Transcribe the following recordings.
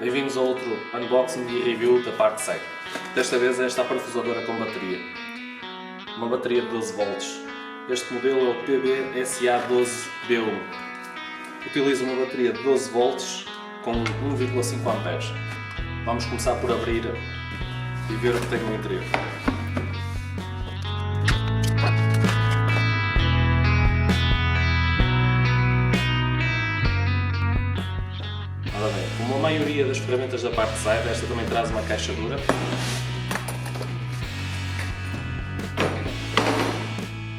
Bem-vindos a outro unboxing e review da ParkSide. Desta vez é esta parafusadora com bateria. Uma bateria de 12 volts. Este modelo é o PB-SA12B1. Utiliza uma bateria de 12 volts com 1,5 amperes. Vamos começar por abrir e ver o que tem no interior. Ora bem, como a maioria das ferramentas da ParkSide, esta também traz uma caixa dura.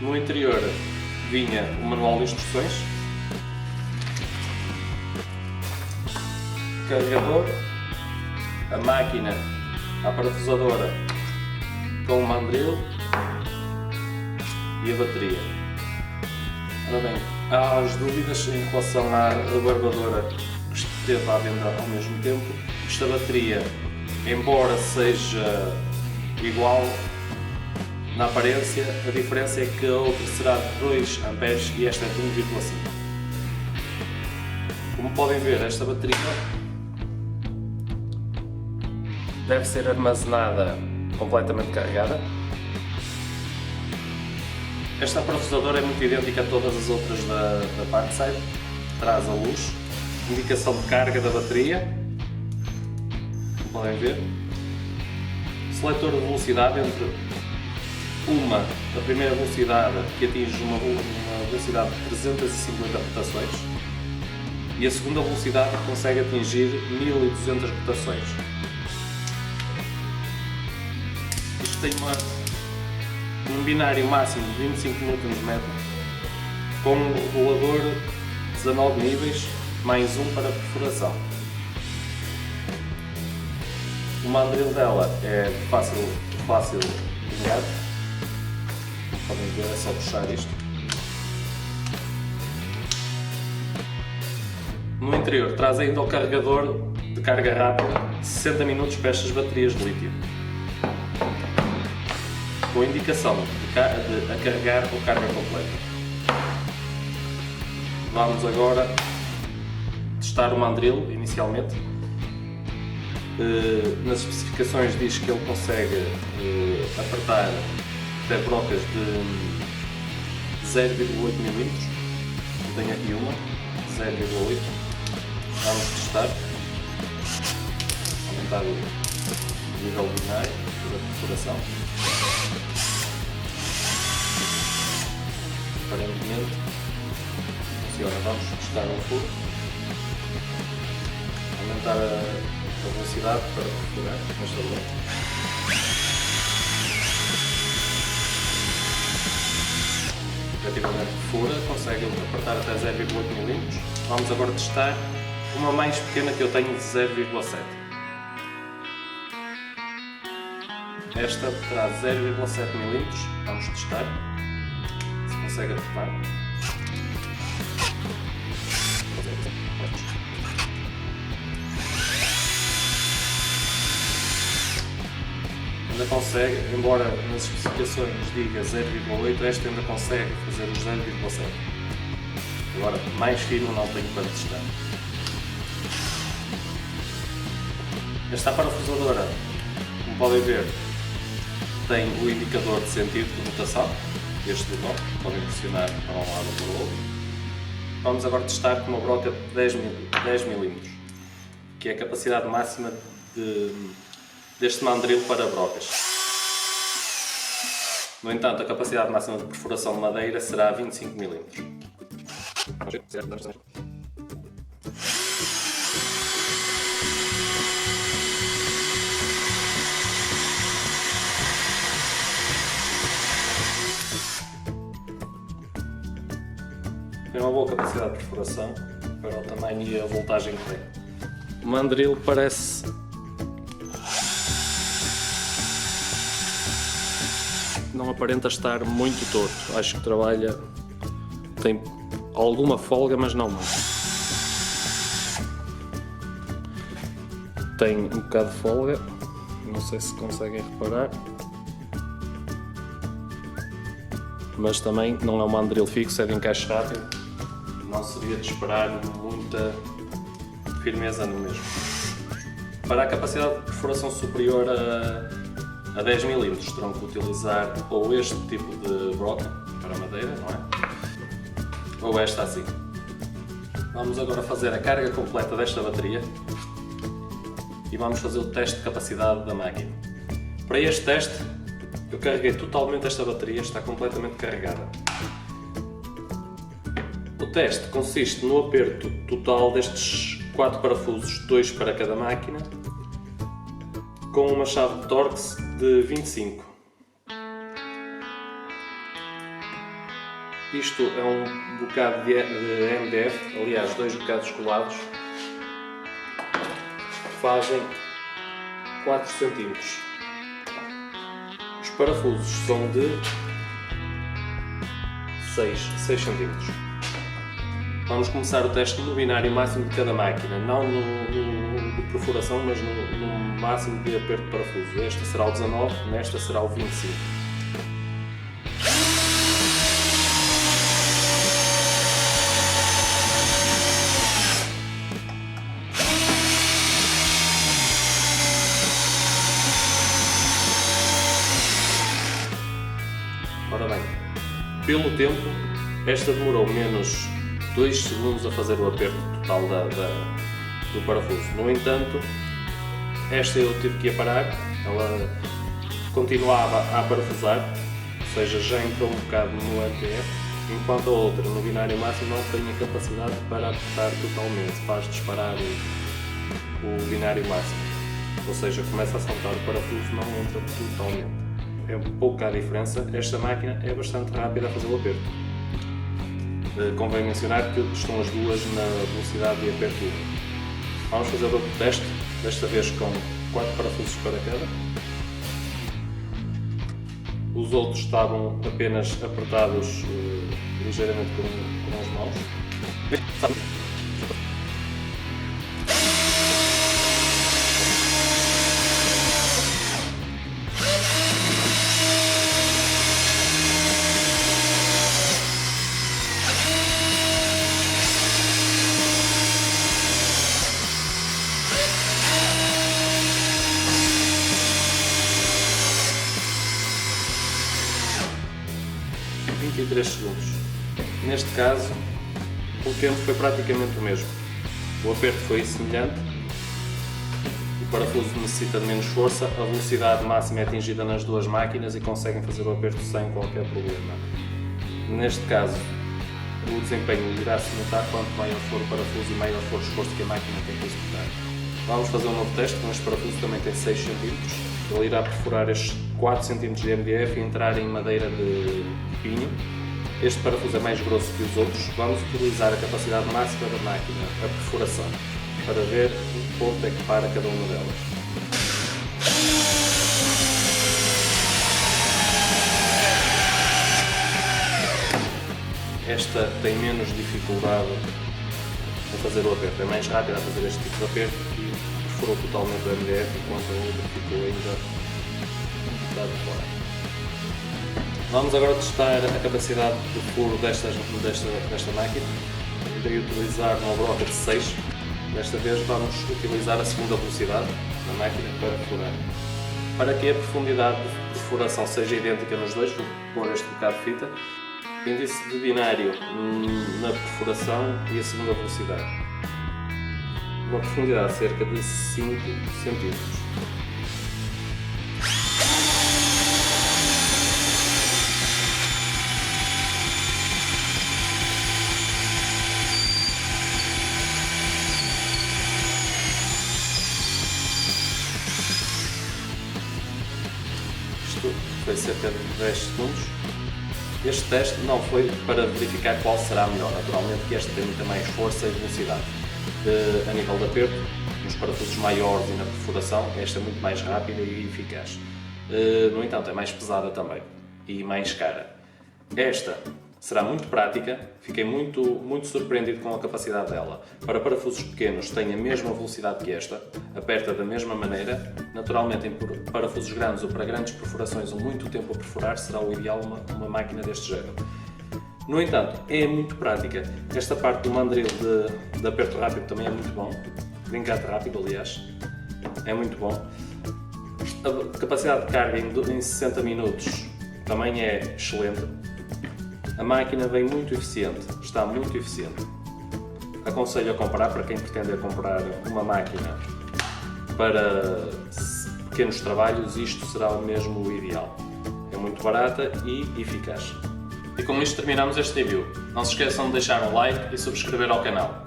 No interior vinha o manual de instruções, carregador, a máquina, a parafusadora com o mandril e a bateria. Ora bem, há as dúvidas em relação à rebarbadora que esteve à venda ao mesmo tempo. Esta bateria, embora seja igual na aparência, a diferença é que a outra será de 2 amperes e esta é de 1,5. Como podem ver, esta bateria deve ser armazenada completamente carregada. Esta parafusadora é muito idêntica a todas as outras da ParkSide. Traz a luz, indicação de carga da bateria, como podem ver, seletor de velocidade entre a primeira velocidade que atinge uma velocidade de 350 rotações e a segunda velocidade que consegue atingir 1200 rotações. Isto tem um binário máximo de 25 Nm com um regulador 19 níveis mais um para perfuração. O mandril dela é fácil ligar. Podem ver, é só puxar isto. No interior traz ainda o carregador de carga rápida de 60 minutos para estas baterias de lítio, com indicação de a carregar ou carga completa. Vamos agora testar o mandril inicialmente. Nas especificações diz que ele consegue apertar até brocas de 0,8 mm. Eu tenho aqui uma 0,8. Vamos testar. Aumentar o nível binário da perfuração. Aparentemente funciona. Vamos testar um pouco. Aumentar a velocidade para perfurar nesta luz. Efetivamente fura, consegue apertar até 0,8 mm. Vamos agora testar uma mais pequena que eu tenho de 0,7. Esta terá 0,7 mm. Vamos testar se consegue apertar. Ainda consegue, embora nas especificações diga 0,8, esta ainda consegue fazer os 0,7. Agora, mais fino não tenho para testar. Esta parafusadora, como podem ver, tem o indicador de sentido de rotação, este botão, podem pressionar para um lado ou para o outro. Vamos agora testar com uma broca de 10 mm, que é a capacidade máxima deste mandril para brocas. No entanto, a capacidade máxima de perfuração de madeira será 25 mm. Tem uma boa capacidade de perfuração para o tamanho e a voltagem que tem. O mandril parece não aparenta estar muito torto. Acho que trabalha, tem alguma folga, mas não muito. Tem um bocado de folga, não sei se conseguem reparar, mas também não é um mandril fixo, é de encaixe rápido. Não seria de esperar muita firmeza no mesmo. Para a capacidade de perfuração superior a 10 mm terão que utilizar ou este tipo de broca para madeira, não é? Ou esta assim. Vamos agora fazer a carga completa desta bateria e vamos fazer o teste de capacidade da máquina. Para este teste eu carreguei totalmente esta bateria, está completamente carregada. O teste consiste no aperto total destes 4 parafusos, 2 para cada máquina, com uma chave de Torx de 25. Isto é um bocado de MDF, aliás 2 bocados colados, que fazem 4 cm. Os parafusos são de 6 cm. Vamos começar o teste no binário máximo de cada máquina, não de perfuração, mas no máximo de aperto de parafuso. Este será o 19, nesta será o 25. Ora bem, pelo tempo, esta demorou menos 2 segundos a fazer o aperto total do parafuso. No entanto, esta eu tive que ir parar, ela continuava a parafusar, ou seja, já entrou um bocado no MDF, enquanto a outra, no binário máximo, não tem a capacidade para apertar totalmente, faz disparar o binário máximo, ou seja, começa a saltar o parafuso, não entra totalmente. É pouca a diferença, esta máquina é bastante rápida a fazer o aperto. Convém mencionar que estão as duas na velocidade de aperto 1. Vamos fazer outro teste, desta vez com 4 parafusos para cada. Os outros estavam apenas apertados ligeiramente com as mãos. Segundos. Neste caso, o tempo foi praticamente o mesmo. O aperto foi semelhante, o parafuso necessita de menos força, a velocidade máxima é atingida nas duas máquinas e conseguem fazer o aperto sem qualquer problema. Neste caso, o desempenho irá-se notar quanto maior for o parafuso e maior for o esforço que a máquina tem que executar. Vamos fazer um novo teste, com este parafuso também tem 6 cm. Ele irá perfurar estes 4 cm de MDF e entrar em madeira de pinho. Este parafuso é mais grosso que os outros. Vamos utilizar a capacidade máxima da máquina, a perfuração, para ver o ponto é que para cada uma delas. Esta tem menos dificuldade a fazer o aperto, é mais rápida a fazer este tipo de aperto e perfurou totalmente o MDF, enquanto a outra ficou ainda de fora. Vamos agora testar a capacidade de furo desta máquina. Irei utilizar uma broca de 6. Desta vez vamos utilizar a segunda velocidade da máquina para furar. Para que a profundidade de perfuração seja idêntica nos dois, vou pôr este bocado de fita. Índice de binário na perfuração e a segunda velocidade. Uma profundidade de cerca de 5 cm. Foi cerca de 10 segundos. Este teste não foi para verificar qual será melhor, naturalmente que este tem muita mais força e velocidade. A nível de aperto, nos parafusos maiores e na perfuração, esta é muito mais rápida e eficaz. No entanto, é mais pesada também e mais cara. Esta será muito prática, fiquei muito surpreendido com a capacidade dela. Para parafusos pequenos tem a mesma velocidade que esta, aperta da mesma maneira. Naturalmente em parafusos grandes ou para grandes perfurações ou muito tempo a perfurar será o ideal uma máquina deste género. No entanto, é muito prática. Esta parte do mandril de aperto rápido também é muito bom, de engate rápido aliás. é muito bom. A capacidade de carga em 60 minutos também é excelente. A máquina vem muito eficiente, está muito eficiente. Aconselho a comprar para quem pretende comprar uma máquina para pequenos trabalhos, isto será o mesmo o ideal. É muito barata e eficaz. E com isto terminamos este review. Não se esqueçam de deixar um like e subscrever ao canal.